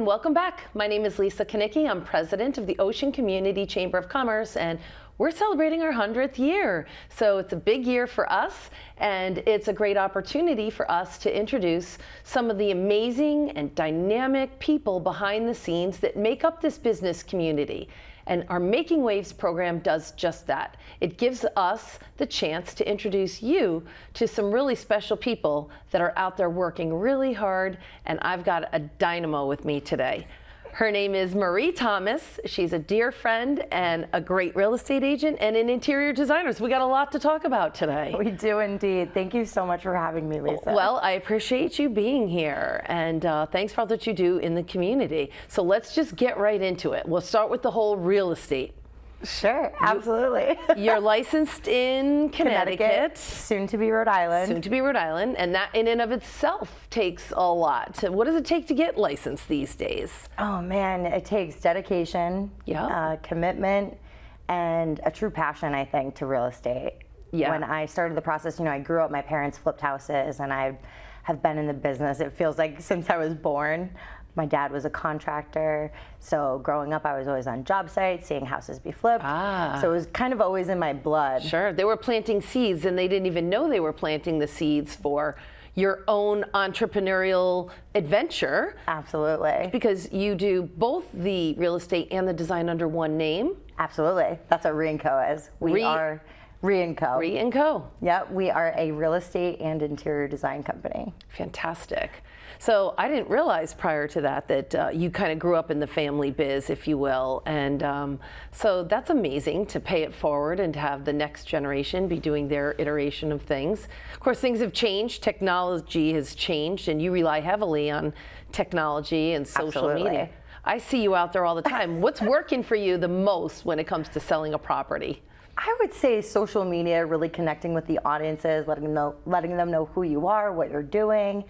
welcome back. My name is Lisa Konicki. I'm president of the Ocean Community Chamber of Commerce, and we're celebrating our 100th year. So it's a big year for us, and it's a great opportunity for us to introduce some of the amazing and dynamic people behind the scenes that make up this business community. And our Making Waves program does just that. It gives us the chance to introduce you to some really special people that are out there working really hard, and I've got a dynamo with me today. Her name is Marie Thomas. She's a dear friend and a great real estate agent and an interior designer. So we got a lot to talk about today. We do indeed. Thank you so much for having me, Lisa. Well, I appreciate you being here, and thanks for all that you do in the community. So let's just get right into it. We'll start with the whole real estate. Sure, absolutely. You're licensed in Connecticut. Soon to be Rhode Island. Soon to be Rhode Island, and that in and of itself takes a lot. So what does it take to get licensed these days? Oh man, it takes dedication, commitment, and a true passion, I think, to real estate. Yeah. When I started the process, I grew up, my parents flipped houses, and I have been in the business, it feels like, since I was born. My dad was a contractor, so growing up I was always on job sites, seeing houses be flipped. So it was kind of always in my blood. Sure, they were planting seeds and they didn't even know they were planting the seeds for your own entrepreneurial adventure. Absolutely. Because you do both the real estate and the design under one name. Absolutely, that's what RIE & Co is. We are RIE & Co. RIE & Co. Yep, we are a real estate and interior design company. Fantastic. So I didn't realize prior to that you kind of grew up in the family biz, if you will, and so that's amazing to pay it forward and to have the next generation be doing their iteration of things. Of course, things have changed, technology has changed, and you rely heavily on technology and social media. I see you out there all the time. What's working for you the most when it comes to selling a property? I would say social media, really connecting with the audiences, letting them know who you are, what you're doing.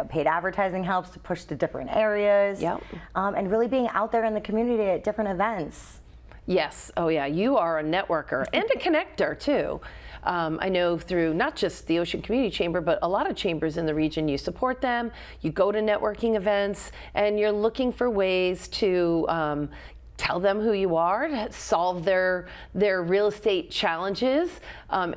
Paid advertising helps to push to different areas. Yep. And really being out there in the community at different events. Yes. Oh yeah, you are a networker and a connector too. I know through not just the Ocean Community Chamber, but a lot of chambers in the region, you support them, you go to networking events, and you're looking for ways to tell them who you are, solve their real estate challenges.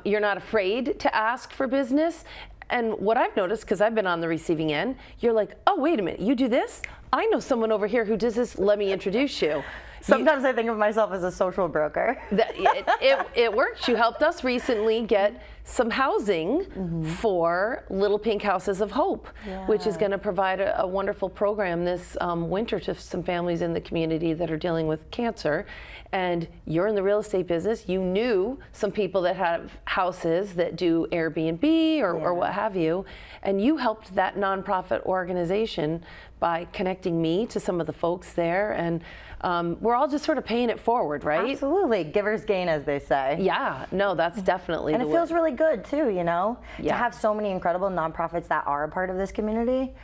You're not afraid to ask for business. And what I've noticed, because I've been on the receiving end, you're like, oh, wait a minute, you do this? I know someone over here who does this, let me introduce you. Sometimes I think of myself as a social broker. It works. You helped us recently get some housing for Little Pink Houses of Hope, which is going to provide a wonderful program this winter to some families in the community that are dealing with cancer. And you're in the real estate business. You knew some people that have houses that do Airbnb or what have you, and you helped that nonprofit organization by connecting me to some of the folks there, and we're all just sort of paying it forward, right? Absolutely, givers gain, as they say. Yeah, no, that's definitely and the it feels really good too, to Yeah. have so many incredible nonprofits that are a part of this community.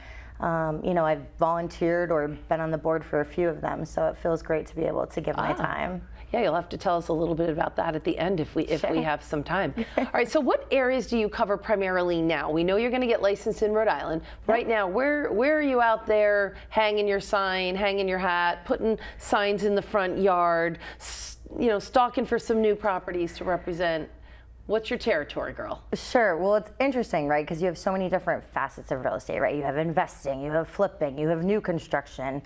I've volunteered or been on the board for a few of them, so it feels great to be able to give my time. Yeah, you'll have to tell us a little bit about that at the end if we have some time. All right, so what areas do you cover primarily now? We know you're going to get licensed in Rhode Island. Right now, where are you out there hanging your sign, hanging your hat, putting signs in the front yard, stalking for some new properties to represent? What's your territory, girl? Sure. Well, it's interesting, right? Because you have so many different facets of real estate, right? You have investing, you have flipping, you have new construction,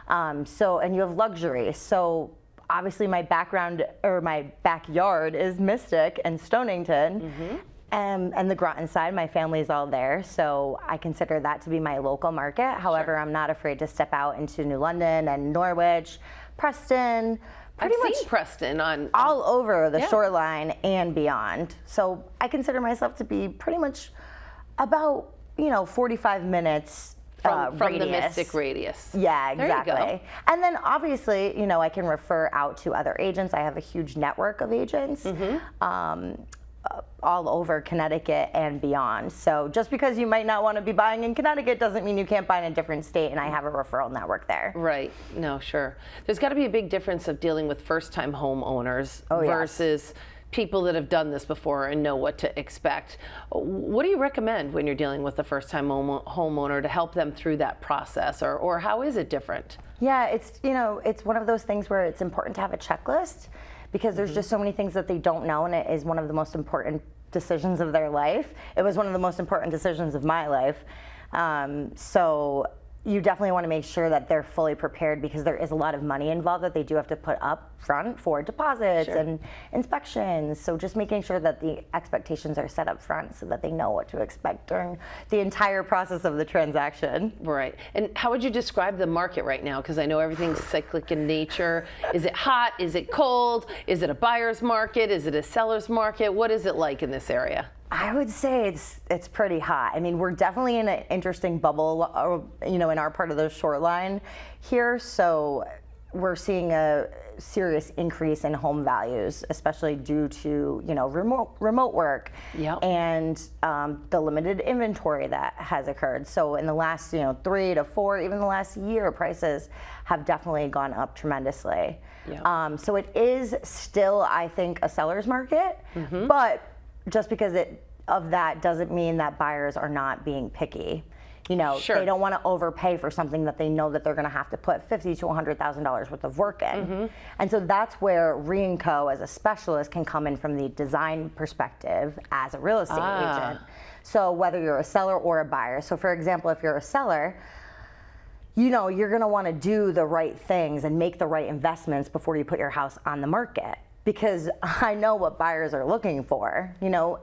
and you have luxury. So obviously my background or my backyard is Mystic and Stonington. And the Groton side, my family's all there, so I consider that to be my local market. However, I'm not afraid to step out into New London and Norwich, Preston, pretty much seen Preston on all over the shoreline and beyond. So I consider myself to be pretty much about 45 minutes from the Mystic radius. Yeah, exactly. There you go. And then obviously, I can refer out to other agents. I have a huge network of agents. All over Connecticut and beyond. So just because you might not want to be buying in Connecticut doesn't mean you can't buy in a different state, and I have a referral network there. Right. No, sure. There's got to be a big difference of dealing with first-time homeowners versus people that have done this before and know what to expect. What do you recommend when you're dealing with a first-time homeowner to help them through that process, or how is it different? Yeah, it's, it's one of those things where it's important to have a checklist because there's just so many things that they don't know, and it is one of the most important decisions of their life. It was one of the most important decisions of my life. So you definitely want to make sure that they're fully prepared because there is a lot of money involved that they do have to put up front for deposits and inspections. So just making sure that the expectations are set up front so that they know what to expect during the entire process of the transaction. Right. And how would you describe the market right now? Because I know everything's cyclic in nature. Is it hot? Is it cold? Is it a buyer's market? Is it a seller's market? What is it like in this area? I would say it's pretty hot. I mean, we're definitely in an interesting bubble, in our part of the shoreline here. So we're seeing a serious increase in home values, especially due to, remote work and the limited inventory that has occurred. So in the last, 3 to 4, even the last year, prices have definitely gone up tremendously. So it is still, I think, a seller's market, but just because of that doesn't mean that buyers are not being picky. They don't want to overpay for something that they know that they're going to have to put $50,000 to $100,000 worth of work in. And so that's where RIE & Co. as a specialist can come in from the design perspective as a real estate agent. So whether you're a seller or a buyer. So for example, if you're a seller, you're going to want to do the right things and make the right investments before you put your house on the market. Because I know what buyers are looking for,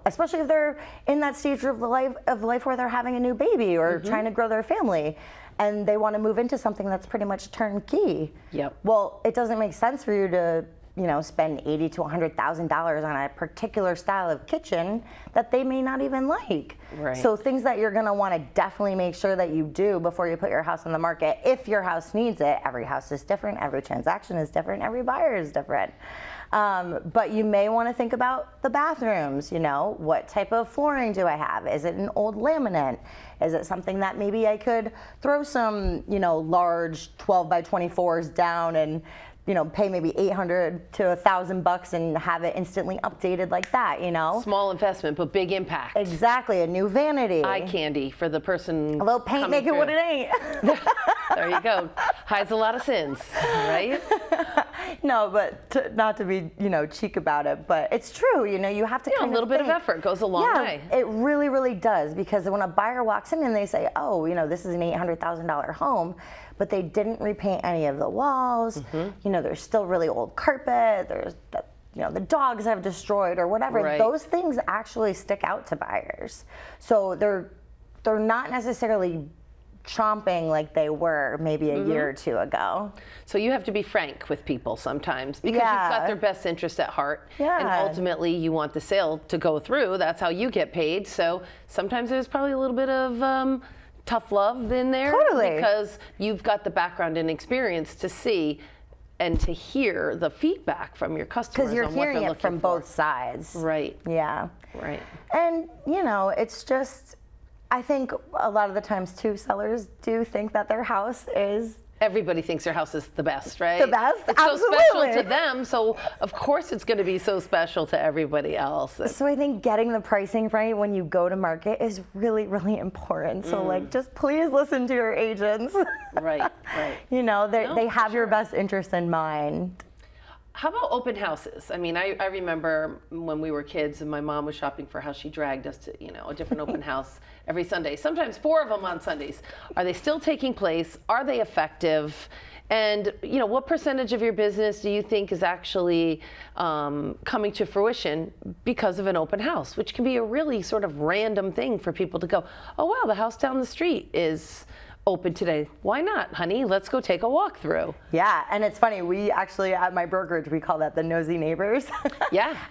especially if they're in that stage of life where they're having a new baby or trying to grow their family and they want to move into something that's pretty much turnkey. Well, it doesn't make sense for you to, spend $80,000 to $100,000 on a particular style of kitchen that they may not even like. So things that you're going to want to definitely make sure that you do before you put your house on the market, if your house needs it. Every house is different, every transaction is different, every buyer is different. But you may want to think about the bathrooms, what type of flooring do I have? Is it an old laminate? Is it something that maybe I could throw some, large 12 by 24s down and, pay maybe $800 to $1,000 and have it instantly updated like that, Small investment, but big impact. Exactly, a new vanity. Eye candy for the person. A little paint making what it ain't. There you go. Hides a lot of sins, right? No, but not to be, cheek about it, but it's true. You have to a little bit of effort goes a long way. It really, really does, because when a buyer walks in and they say, oh, this is an $800,000 home, but they didn't repaint any of the walls. There's still really old carpet. There's the dogs have destroyed or whatever. Those things actually stick out to buyers. So they're not necessarily chomping like they were maybe a year or two ago. So you have to be frank with people sometimes because you've got their best interest at heart. And ultimately you want the sale to go through. That's how you get paid. So sometimes there's probably a little bit of tough love in there. Because you've got the background and experience to see and to hear the feedback from your customers. Because you're hearing it from both sides. Yeah. And, it's just, I think a lot of the times too, sellers do think that their house is. Everybody thinks their house is the best, right? The best, it's absolutely. so special to them, so of course it's going to be so special to everybody else. So I think getting the pricing right when you go to market is really, really important. So just please listen to your agents. Right. They have your best interest in mind. How about open houses? I mean, I remember when we were kids and my mom was shopping for a house, she dragged us to, a different open house every Sunday, sometimes 4 of them on Sundays. Are they still taking place? Are they effective? And, what percentage of your business do you think is actually coming to fruition because of an open house, which can be a really sort of random thing for people to go, oh, wow, the house down the street is open today. Why not, honey? Let's go take a walk through. Yeah, and it's funny. We actually, at my brokerage, we call that the nosy neighbors.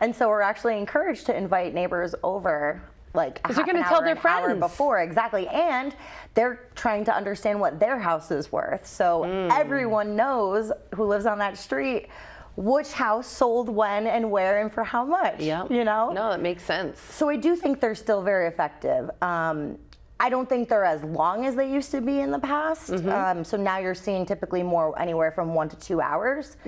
And so we're actually encouraged to invite neighbors over, like a half an hour, an hour before. Exactly. And they're trying to understand what their house is worth. So everyone knows who lives on that street which house sold when and where and for how much. No, that makes sense. So I do think they're still very effective. I don't think they're as long as they used to be in the past. So now you're seeing typically more anywhere from 1 to 2 hours.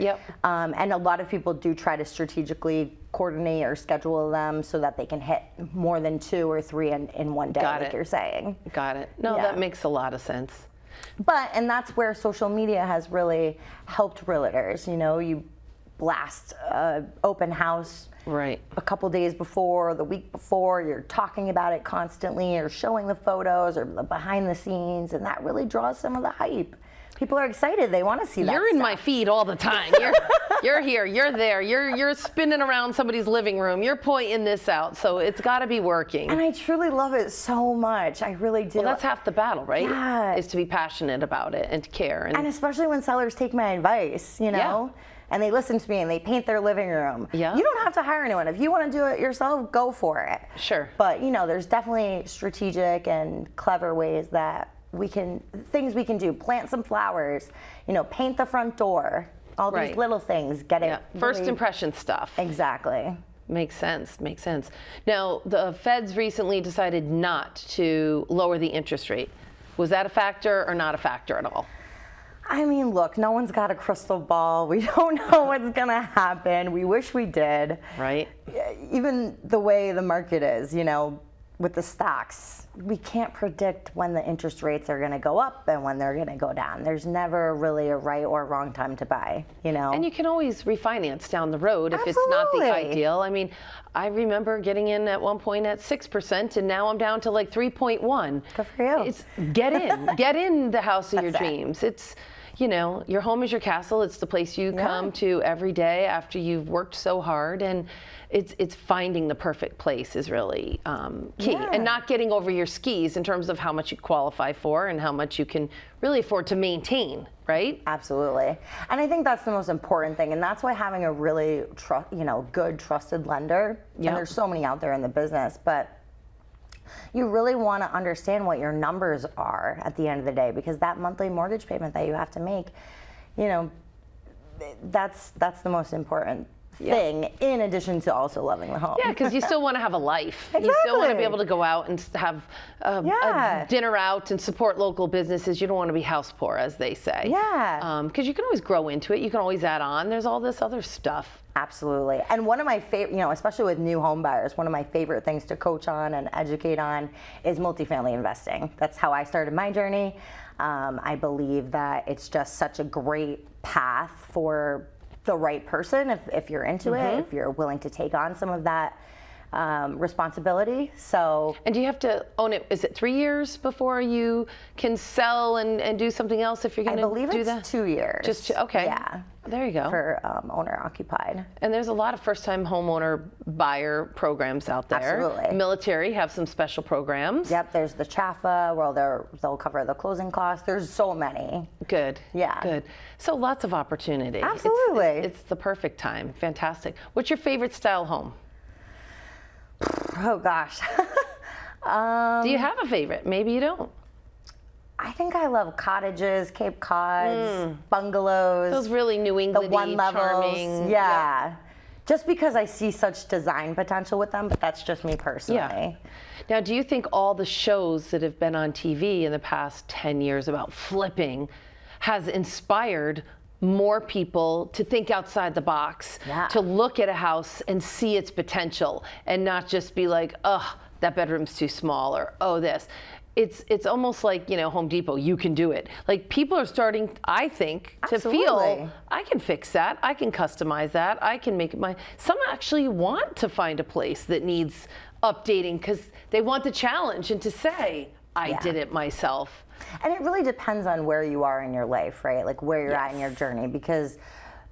And a lot of people do try to strategically coordinate or schedule them so that they can hit more than 2 or 3 in one day, like you're saying. No, that makes a lot of sense. And that's where social media has really helped realtors. You know, you blast open house Right. a couple days before, or the week before, you're talking about it constantly, or showing the photos or the behind the scenes, and that really draws some of the hype. People are excited. They want to see that You're in stuff. my feed all the time. You're here, you're there, you're spinning around somebody's living room, you're pointing this out, so it's got to be working. And I truly love it so much. I really do. Well, that's half the battle, right? Yeah. Is to be passionate about it and to care. And especially when sellers take my advice, you know? And they listen to me and they paint their living room. Yeah. You don't have to hire anyone. If you want to do it yourself, go for it. Sure. But, you know, there's definitely strategic and clever ways that things we can do. Plant some flowers, you know, paint the front door. All these little things. Get it. First really, impression stuff. Exactly. Makes sense. Makes sense. Now, the Feds recently decided not to lower the interest rate. Was that a factor or not a factor at all? I mean, look, no one's got a crystal ball. We don't know what's going to happen. We wish we did. Right. Even the way the market is, you know, with the stocks, we can't predict when the interest rates are going to go up and when they're going to go down. There's never really a right or wrong time to buy, you know. And you can always refinance down the road if Absolutely. it's not the ideal. I mean, I remember getting in at one point at 6%, and now I'm down to like 3.1. Good for you. It's get in the house of your That's it. dreams. It's, you know, your home is your castle. It's the place you come to every day after you've worked so hard, and it's finding the perfect place is really key, and not getting over your skis in terms of how much you qualify for and how much you can really afford to maintain, right? Absolutely. And I think that's the most important thing, and that's why having a really good trusted lender, and there's so many out there in the business, but you really want to understand what your numbers are at the end of the day, because that monthly mortgage payment that you have to make, you know, that's the most important thing, in addition to also loving the home. Yeah, because you still want to have a life. Exactly. You still want to be able to go out and have a dinner out and support local businesses. You don't want to be house poor, as they say. Yeah. Because you can always grow into it. You can always add on. There's all this other stuff. Absolutely. And one of my favorite, you know, especially with new home buyers, one of my favorite things to coach on and educate on is multifamily investing. That's how I started my journey. I believe that it's just such a great path for the right person if you're into it, if you're willing to take on some of that responsibility. So. And do you have to own it? Is it 3 years before you can sell and do something else if you're going to do that? I believe it's 2 years. Just okay. Yeah. There you go. For owner occupied. And there's a lot of first-time homeowner buyer programs out there. Absolutely. Military have some special programs. Yep. There's the CHAFA, where they'll cover the closing costs. There's so many. Good. Yeah. Good. So lots of opportunity. Absolutely. It's the perfect time. Fantastic. What's your favorite style home? Oh gosh. Do you have a favorite? Maybe you don't. I think I love cottages, Cape Cods, bungalows. Those really New England-y, the one levels. charming. Yeah. Just because I see such design potential with them, but that's just me personally. Yeah. Now, do you think all the shows that have been on TV in the past 10 years about flipping has inspired more people to think outside the box, to look at a house and see its potential and not just be like, oh, that bedroom's too small, or oh, this. It's almost like, you know, Home Depot, you can do it. Like, people are starting, I think, to feel, I can fix that, I can customize that, I can make it my, some actually want to find a place that needs updating because they want the challenge and to say, I did it myself. And it really depends on where you are in your life, right? Like where you're at in your journey, because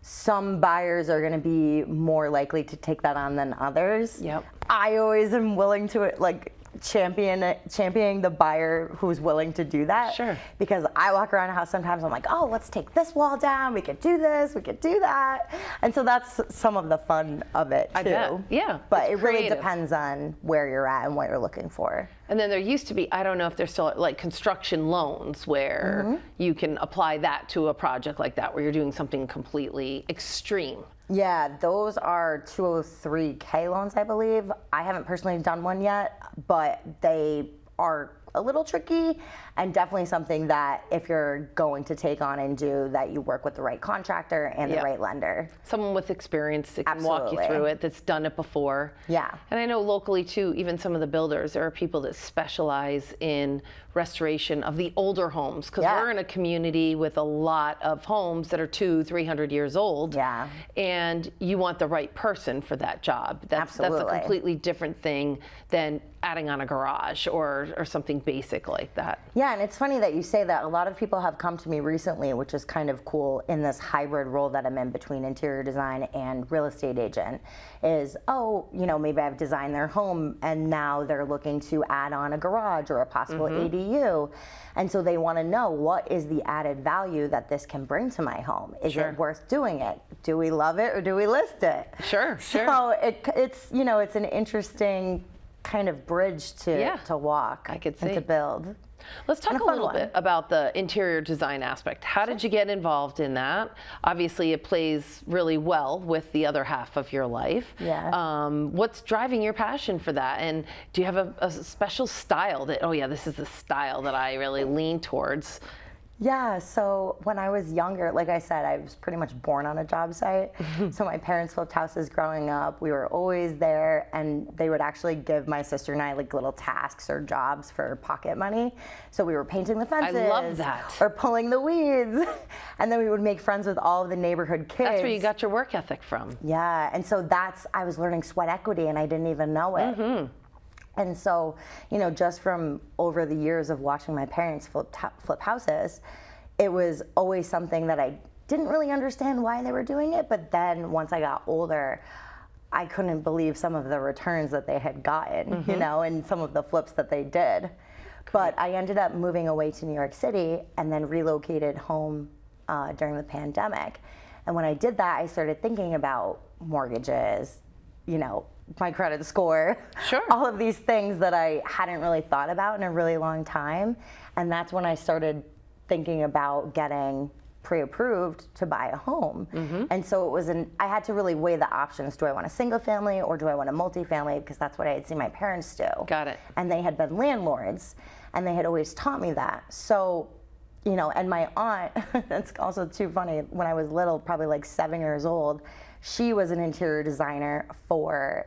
some buyers are going to be more likely to take that on than others. Yep. I always am willing to championing the buyer who's willing to do that. Sure. Because I walk around a house sometimes, I'm like, oh, let's take this wall down. We could do this. We could do that. And so that's some of the fun of it too. I bet. Yeah. But it really creative. depends on where you're at and what you're looking for. And then there used to be, I don't know if there's still like construction loans where you can apply that to a project like that where you're doing something completely extreme. Yeah, those are 203K loans, I believe. I haven't personally done one yet, but they are a little tricky and definitely something that if you're going to take on and do, that you work with the right contractor and the right lender. Someone with experience that can walk you through it, that's done it before. Yeah. And I know locally too, even some of the builders, there are people that specialize in restoration of the older homes, because Yeah. we're in a community with a lot of homes that are 200-300 years old. Yeah. And you want the right person for that job. That's a Absolutely. completely different thing than adding on a garage or something basic like that. Yeah, and it's funny that you say that. A lot of people have come to me recently, which is kind of cool in this hybrid role that I'm in between interior design and real estate agent, is, oh, you know, maybe I've designed their home and now they're looking to add on a garage or a possible ADU. And so they want to know, what is the added value that this can bring to my home? Is Sure. it worth doing it? Do we love it or do we list it? Sure, sure. So it's, you know, it's an interesting kind of bridge to walk I could and see. to build. Let's talk And a a fun little one. bit about the interior design aspect. How did you get involved in that? Obviously, it plays really well with the other half of your life. Yeah. What's driving your passion for that? And do you have a special style that, oh yeah, this is the style that I really lean towards? Yeah, so when I was younger, like I said, I was pretty much born on a job site. So my parents flipped houses growing up. We were always there, and they would actually give my sister and I like little tasks or jobs for pocket money. So we were painting the fences. I love that. Or pulling the weeds. And then we would make friends with all of the neighborhood kids. That's where you got your work ethic from. Yeah, and so I was learning sweat equity and I didn't even know it. And so, you know, just from over the years of watching my parents flip houses, it was always something that I didn't really understand why they were doing it. But then once I got older, I couldn't believe some of the returns that they had gotten, you know, and some of the flips that they did. But I ended up moving away to New York City and then relocated home during the pandemic. And when I did that, I started thinking about mortgages, you know, my credit score, Sure. all of these things that I hadn't really thought about in a really long time. And that's when I started thinking about getting pre-approved to buy a home. And so it was I had to really weigh the options. Do I want a single family or do I want a multifamily? Because that's what I had seen my parents do. Got it. And they had been landlords and they had always taught me that. So, you know, and my aunt, that's also too funny, when I was little, probably like 7 years old, she was an interior designer for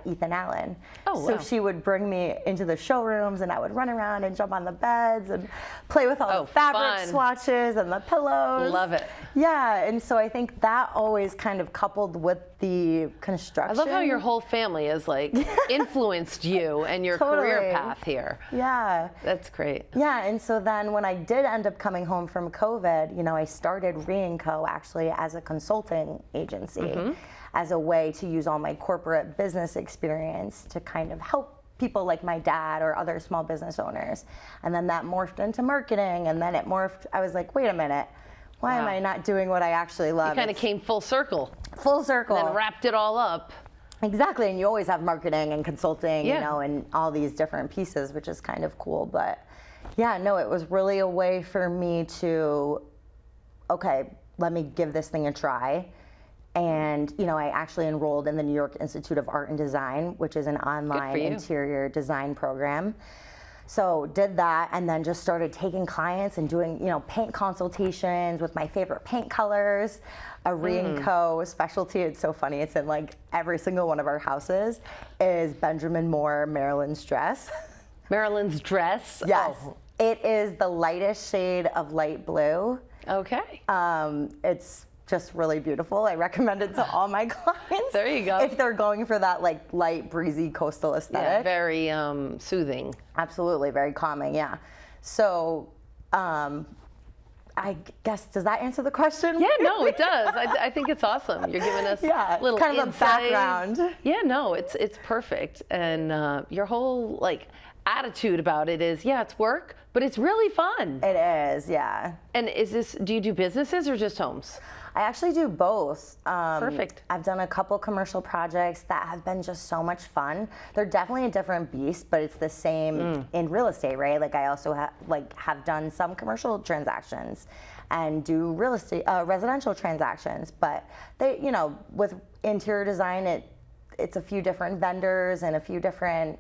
Ethan Allen. Oh, so wow. she would bring me into the showrooms and I would run around and jump on the beds and play with all the fabric fun. swatches and the pillows. Love it. Yeah, and so I think that always kind of coupled with the construction. I love how your whole family has like influenced you and your career Totally. path here. Yeah. That's great. Yeah, and so then when I did end up coming home from COVID, you know, I started RIE & Co. actually as a consulting agency, as a way to use all my corporate business experience to kind of help people like my dad or other small business owners. And then that morphed into marketing, and then it morphed, I was like, wait a minute, why am Wow. I not doing what I actually love? Kind of It's came full circle, full circle. then wrapped it all up. Exactly, and you always have marketing and consulting, Yeah. you know, and all these different pieces, which is kind of cool. But yeah, no, it was really a way for me to, okay, let me give this thing a try. And, you know, I actually enrolled in the New York Institute of Art and Design, which is an online you. interior design program. So did that, and then just started taking clients and doing, you know, paint consultations with my favorite paint colors. A RIE & Co. specialty, it's so funny, it's in like every single one of our houses, is Benjamin Moore Maryland's dress. Marilyn's dress. Yes, Oh, it is the lightest shade of light blue. okay. It's just really beautiful. I recommend it to all my clients. There you go. If they're going for that like light, breezy, coastal Yeah, aesthetic. very soothing. Absolutely, very calming, yeah. So, I guess, does that answer the question? Yeah, no, it does. I think it's awesome. You're giving us Yeah, little kind of insight. a background. Yeah, no, it's perfect. And your whole like attitude about it is, yeah, it's work, but it's really fun. It is, yeah. And do you do businesses or just homes? I actually do both. Perfect. I've done a couple commercial projects that have been just so much fun. They're definitely a different beast, but it's the same in real estate, right? Like I also have done some commercial transactions and do real estate, residential transactions. But they, you know, with interior design, it's a few different vendors and a few different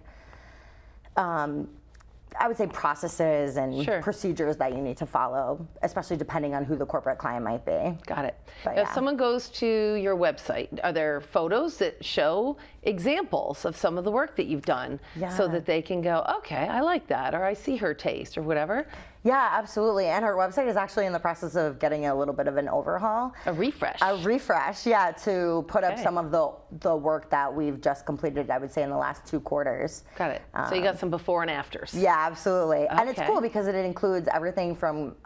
I would say processes and Sure. procedures that you need to follow, especially depending on who the corporate client might be. Got it. But If yeah. someone goes to your website, are there photos that show examples of some of the work that you've done so Yeah. that they can go, okay, I like that, or I see her taste, or whatever? Yeah, absolutely. And our website is actually in the process of getting a little bit of an overhaul. A refresh. A refresh, yeah, to put up Okay. some of the work that we've just completed, I would say, in the last 2 quarters. Got it. So you got some before and afters. Yeah, absolutely. And it's Okay. cool because it includes everything from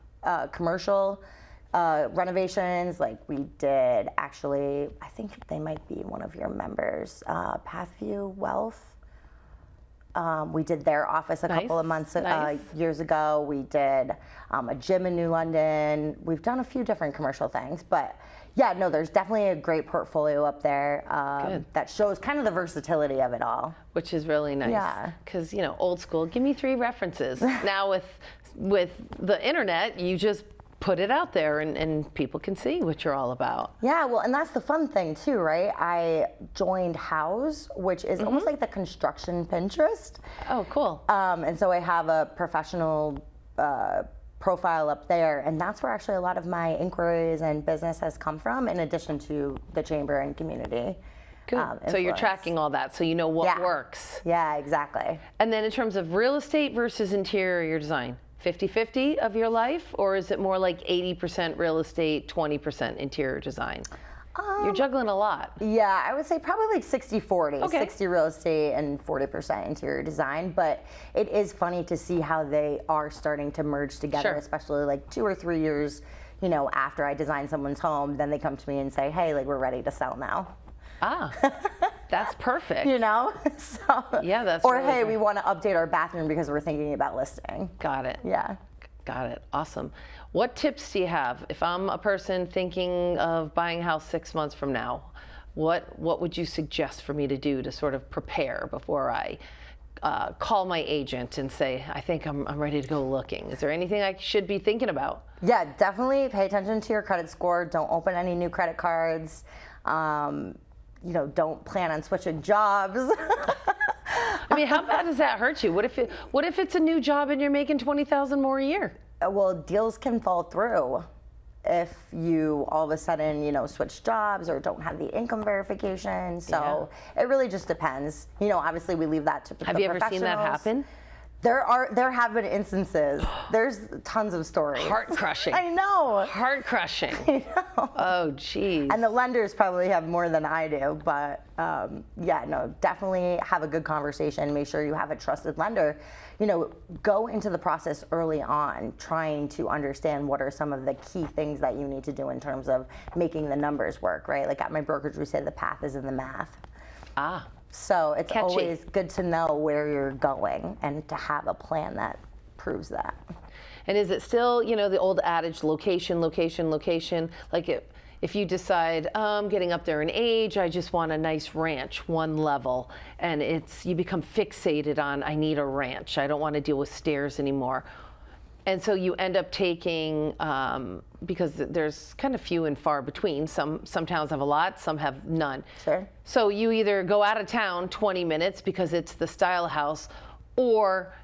commercial renovations, like we did actually, I think they might be one of your members, Pathview Wealth. We did their office a couple of months, Nice. years ago. We did a gym in New London. We've done a few different commercial things, but yeah, no, there's definitely a great portfolio up there Good. that shows kind of the versatility of it all. Which is really nice. Yeah. Because, you know, old school, give me 3 references. Now with the internet, you just put it out there and people can see what you're all about. Yeah, well, and that's the fun thing too, right? I joined House, which is almost like the construction Pinterest. Oh, cool. And so I have a professional profile up there, and that's where actually a lot of my inquiries and business has come from, in addition to the chamber and community. Good. So you're influence. tracking all that, so you know what Yeah. works. Yeah, exactly. And then in terms of real estate versus interior design, 50-50 of your life, or is it more like 80% real estate, 20% interior design? You're juggling a lot. Yeah, I would say probably like 60-40, Okay. 60 real estate and 40% interior design. But it is funny to see how they are starting to merge together, Sure. especially like 2 or 3 years, you know, after I design someone's home, then they come to me and say, hey, like we're ready to sell now. Ah, that's perfect. You know? So, Yeah, that's or really hey, good. we want to update our bathroom because we're thinking about listing. Got it. Yeah. Got it. Awesome. What tips do you have if I'm a person thinking of buying a house 6 months from now? What would you suggest for me to do to sort of prepare before I call my agent and say, I think I'm ready to go looking? Is there anything I should be thinking about? Yeah, definitely pay attention to your credit score. Don't open any new credit cards. You know, don't plan on switching jobs. I mean, how bad does that hurt you? What if it's a new job and you're making $20,000 more a year? Well, deals can fall through if you all of a sudden, you know, switch jobs or don't have the income verification. So it really just depends. You know, obviously we leave that to the Have you ever seen that professionals. happen? There have been instances. There's tons of stories. Heart crushing. I know. Heart crushing. I know. Oh, geez. And the lenders probably have more than I do, but yeah, no, definitely have a good conversation. Make sure you have a trusted lender. You know, go into the process early on, trying to understand what are some of the key things that you need to do in terms of making the numbers work, right? Like at my brokerage, we say the path is in the math. Ah. So it's Catchy. always good to know where you're going and to have a plan that proves that. And is it still, you know, the old adage, location, location, location? Like if you decide, I'm getting up there in age, I just want a nice ranch, one level, and you become fixated on, I need a ranch. I don't want to deal with stairs anymore. And so you end up taking, because there's kind of few and far between. Some towns have a lot, some have none. Sure. So you either go out of town 20 minutes because it's the style house, or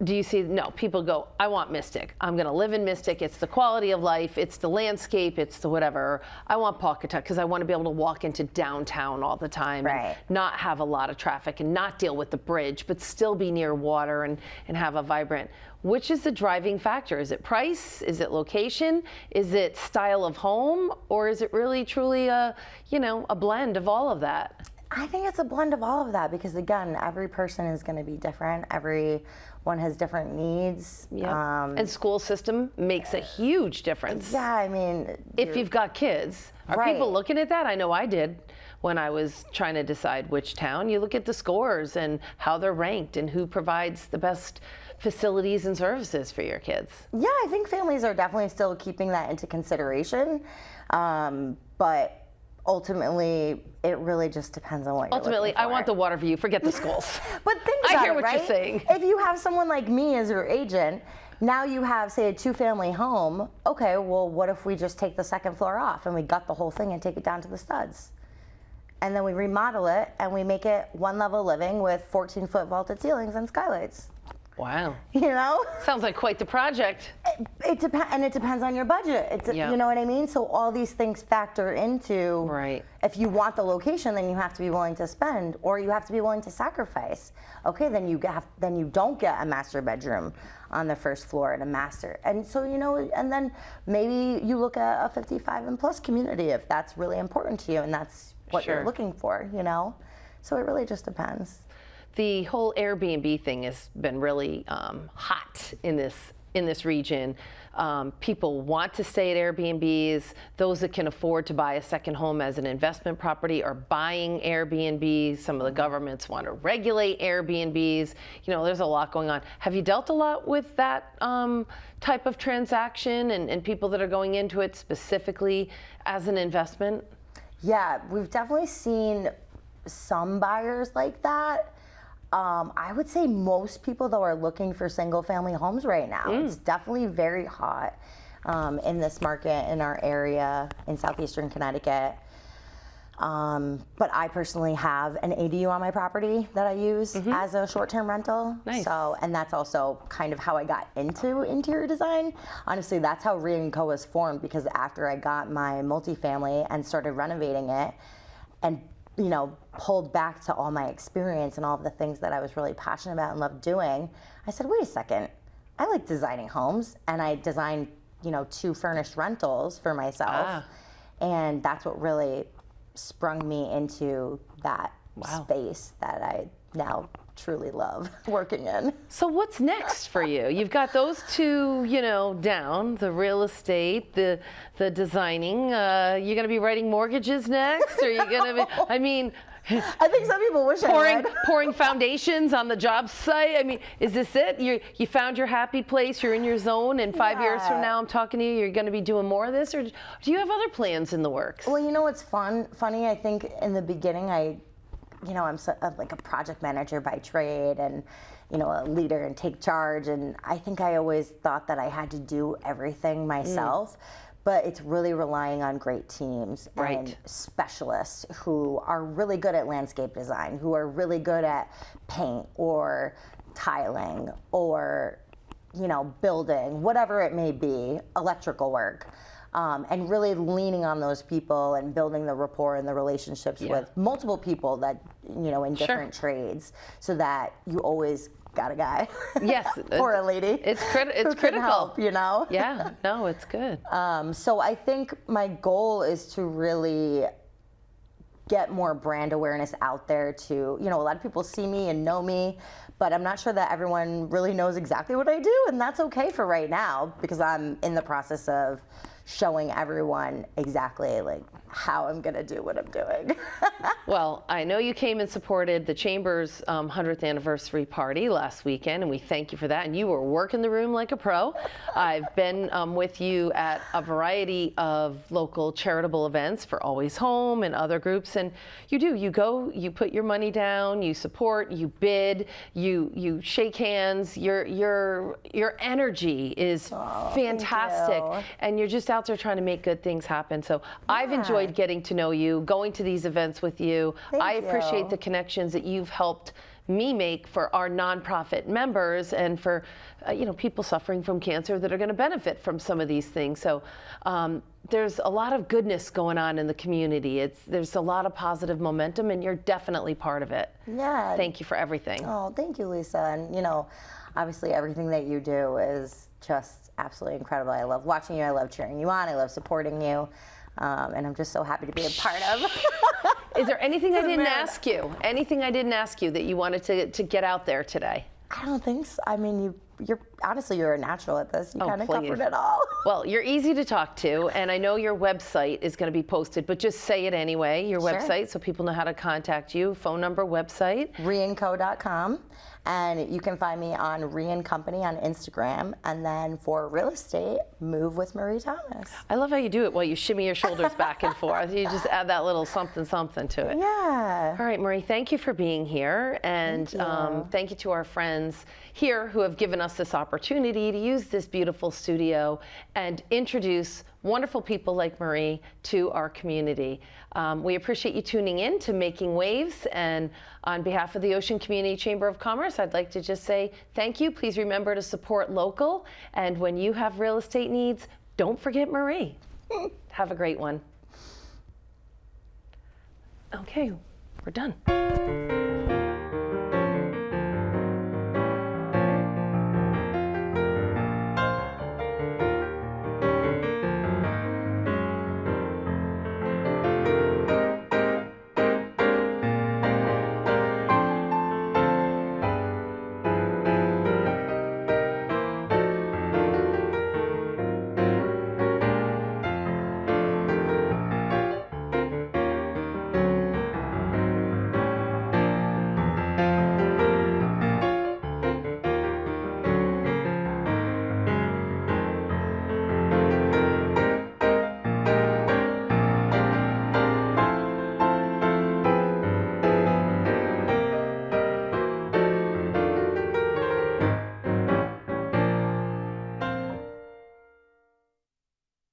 do you see, no, people go, I want Mystic. I'm going to live in Mystic. It's the quality of life. It's the landscape. It's the whatever. I want Pawcatuck because I want to be able to walk into downtown all the time Right. and not have a lot of traffic and not deal with the bridge, but still be near water and have a vibrant. Which is the driving factor? Is it price? Is it location? Is it style of home? Or is it really truly a blend of all of that? I think it's a blend of all of that because, again, every person is going to be different. Everyone has different needs. Yeah. And school system makes a huge difference. Yeah, I mean, If you've got kids, are Right. people looking at that? I know I did when I was trying to decide which town. You look at the scores and how they're ranked and who provides the best facilities and services for your kids. yeah, I think families are definitely still keeping that into consideration. But ultimately, it really just depends on what you're Ultimately, looking I want for. the water view. Forget the schools. But think I about hear it, what you're right? saying. If you have someone like me as your agent, now you have, say, a 2-family home. Okay, well, what if we just take the second floor off and we gut the whole thing and take it down to the studs? And then we remodel it and we make it one level living with 14-foot vaulted ceilings and skylights. Wow. You know? Sounds like quite the project. It depends, and it depends on your budget. Yeah. You know what I mean? So all these things factor into, Right. if you want the location, then you have to be willing to spend, or you have to be willing to sacrifice. Okay, then you don't get a master bedroom on the first floor and a master. And so, you know, and then maybe you look at a 55 and plus community if that's really important to you and that's what Sure. you're looking for, you know? So it really just depends. The whole Airbnb thing has been really hot in this region. People want to stay at Airbnbs. Those that can afford to buy a second home as an investment property are buying Airbnbs. Some of the governments want to regulate Airbnbs. You know, there's a lot going on. Have you dealt a lot with that type of transaction and people that are going into it specifically as an investment? Yeah, we've definitely seen some buyers like that. I would say most people, though, are looking for single-family homes right now. It's definitely very hot in this market in our area in Southeastern Connecticut. But I personally have an ADU on my property that I use as a short-term rental. Nice. So, and that's also kind of how I got into interior design. Honestly, that's how RIE & Co was formed, because after I got my multifamily and started renovating it, and you know, pulled back to all my experience and all of the things that I was really passionate about and loved doing, I said, wait a second, I like designing homes, and I designed, you know, 2 furnished rentals for myself, and that's what really sprung me into that space that I now truly love working in. So what's next for you? You've got those 2, you know, down, the real estate, the designing. You're going to be writing mortgages next? Or are you going to be, I mean, I think some people wish I would. pouring foundations on the job site? I mean, is this it? You found your happy place, you're in your zone, and 5 years from now I'm talking to you, you're going to be doing more of this? Or do you have other plans in the works? Well, you know what's funny, I think in the beginning I'm like a project manager by trade, and you know, a leader and take charge, and I think I always thought that I had to do everything myself. But it's really relying on great teams and specialists who are really good at landscape design, who are really good at paint or tiling or, you know, building, whatever it may be, electrical work. And really leaning on those people and building the rapport and the relationships with multiple people that, you know, in different trades, so that you always got a guy. Yes. Or a lady. It's critical. Help, you know? Yeah, no, it's good. So I think my goal is to really get more brand awareness out there to, you know, a lot of people see me and know me, but I'm not sure that everyone really knows exactly what I do, and that's okay for right now, because I'm in the process of showing everyone exactly like how I'm gonna do what I'm doing. Well, I know you came and supported the Chamber's 100th anniversary party last weekend, and we thank you for that. And you were working the room like a pro. I've been with you at a variety of local charitable events for Always Home and other groups, and you go, you put your money down, you support, you bid, you shake hands. Your energy is fantastic, and you're just out there trying to make good things happen. So I've enjoyed getting to know you, going to these events with you. I appreciate the connections that you've helped me make for our nonprofit members and for you know, people suffering from cancer that are going to benefit from some of these things. So there's a lot of goodness going on in the community. There's a lot of positive momentum, and you're definitely part of it. Yeah. Thank you for everything. Oh, thank you, Lisa. And you know, obviously everything that you do is just absolutely incredible. I love watching you. I love cheering you on. I love supporting you. And I'm just so happy to be a part of. Is there anything I didn't ask you? Anything I didn't ask you that you wanted to get out there today? I don't think so. I mean, you're honestly, you're a natural at this. You kind of please. covered it all. Well, you're easy to talk to, and I know your website is going to be posted, but just say it anyway, your website, so people know how to contact you. Phone number, website. RIEandCo.com. And you can find me on RIE & Company on Instagram. And then for real estate, Move with Marie Thomas. I love how you do it while you shimmy your shoulders back and forth. You just add that little something to it. Yeah. All right, Marie, thank you for being here. And thank you to our friends here who have given us us this opportunity to use this beautiful studio and introduce wonderful people like Marie to our community. We appreciate you tuning in to Making Waves, and on behalf of the Ocean Community Chamber of Commerce, I'd like to just say thank you. Please remember to support local, and when you have real estate needs, don't forget Marie. Have a great one. Okay, we're done.